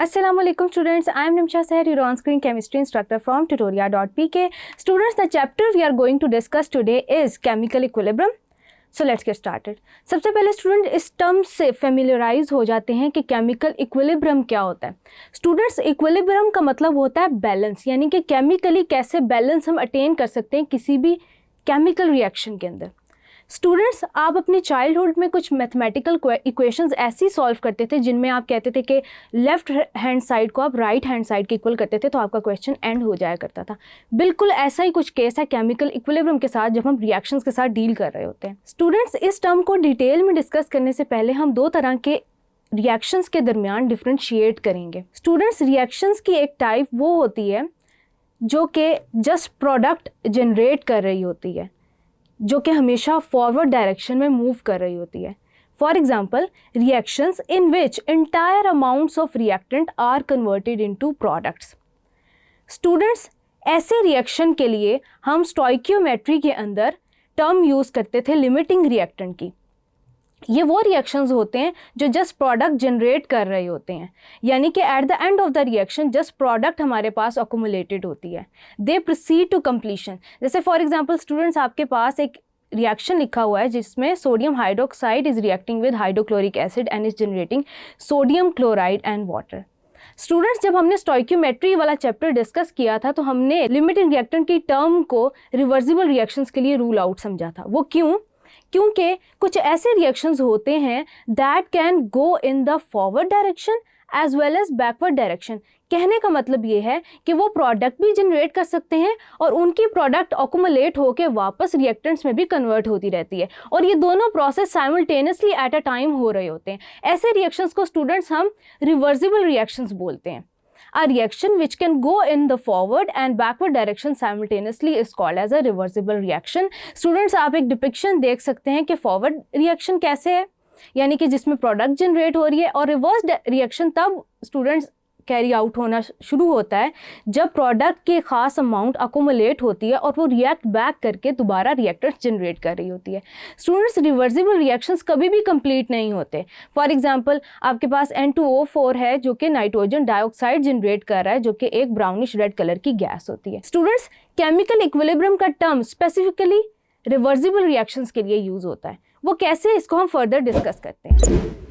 Assalamualaikum students, I am Nimsha Seher, your on-screen chemistry instructor from tutoria.pk. Students, the chapter we are going to discuss today is chemical equilibrium. So let's get started. सबसे पहले student इस term से familiarise हो जाते हैं कि chemical equilibrium क्या होता है. स्टूडेंट्स, इक्विलिब्रियम का मतलब होता है बैलेंस, यानी कि केमिकली कैसे बैलेंस हम अटेन कर सकते हैं किसी भी केमिकल रिएक्शन के अंदर. स्टूडेंट्स, आप अपने चाइल्डहुड में कुछ मैथमेटिकल इक्वेशंस ऐसी सॉल्व करते थे जिनमें आप कहते थे कि लेफ्ट हैंड साइड को आप राइट हैंड साइड के इक्वल करते थे तो आपका क्वेश्चन एंड हो जाया करता था. बिल्कुल ऐसा ही कुछ केस है केमिकल इक्विलिब्रियम के साथ जब हम रिएक्शंस के साथ डील कर रहे होते हैं. स्टूडेंट्स, इस टर्म को डिटेल में डिस्कस करने से पहले हम दो तरह के रिएक्शंस के दरमियान डिफ्रेंशिएट करेंगे. स्टूडेंट्स, रिएक्शंस की एक टाइप वो होती है जो कि जस्ट प्रोडक्ट जनरेट कर रही होती है, जो कि हमेशा फॉरवर्ड डायरेक्शन में मूव कर रही होती है. For example, reactions in which entire amounts of reactant are converted into products. Students, ऐसे रिएक्शन के लिए हम स्टोइकियोमेट्री के अंदर टर्म यूज़ करते थे लिमिटिंग रिएक्टेंट की. ये वो रिएक्शंस होते हैं जो जस्ट प्रोडक्ट जनरेट कर रहे होते हैं, यानी कि at the end of the reaction just product हमारे पास अकोमुलेटेड होती है. दे प्रोसीड टू कंप्लीशन. जैसे फॉर एग्जांपल स्टूडेंट्स, आपके पास एक रिएक्शन लिखा हुआ है जिसमें sodium hydroxide is reacting with hydrochloric acid and is generating sodium chloride and water. Students, जब हमने स्टोइकियोमेट्री वाला चैप्टर डिस्कस किया था तो हमने लिमिटिंग रिएक्टेंट की टर्म को रिवर्सिबल रिएक्शंस के लिए रूल आउट समझा था. वो क्योंकि कुछ ऐसे रिएक्शंस होते हैं that can go in the forward direction as well as backward direction. कहने का मतलब ये है कि वो प्रोडक्ट भी जनरेट कर सकते हैं और उनकी प्रोडक्ट अकोमुलेट होकर वापस रिएक्टेंट्स में भी कन्वर्ट होती रहती है, और ये दोनों process simultaneously at a time हो रहे होते हैं. ऐसे रिएक्शंस को स्टूडेंट्स हम रिवर्सिबल रिएक्शंस बोलते हैं. A reaction which can go in the forward and backward direction simultaneously is called as a reversible reaction. Students, आप एक डिपिक्शन देख सकते हैं कि फॉरवर्ड रिएक्शन कैसे है, यानी कि जिसमें प्रोडक्ट जनरेट हो रही है, और रिवर्स रिएक्शन तब स्टूडेंट्स कैरी आउट होना शुरू होता है जब प्रोडक्ट की ख़ास अमाउंट अकोमुलेट होती है और वो रिएक्ट बैक करके दोबारा रिएक्टर जनरेट कर रही होती है. स्टूडेंट्स, रिवर्सिबल रिएक्शंस कभी भी कंप्लीट नहीं होते. फॉर एग्जांपल, आपके पास N2O4 है जो कि नाइट्रोजन डाइऑक्साइड जनरेट कर रहा है, जो कि एक ब्राउनिश रेड कलर की गैस होती है. स्टूडेंट्स, केमिकल इक्विलिब्रियम का टर्म स्पेसिफिकली रिवर्सिबल रिएक्शंस के लिए यूज़ होता है. वो कैसे, इसको हम फर्दर डिस्कस करते हैं.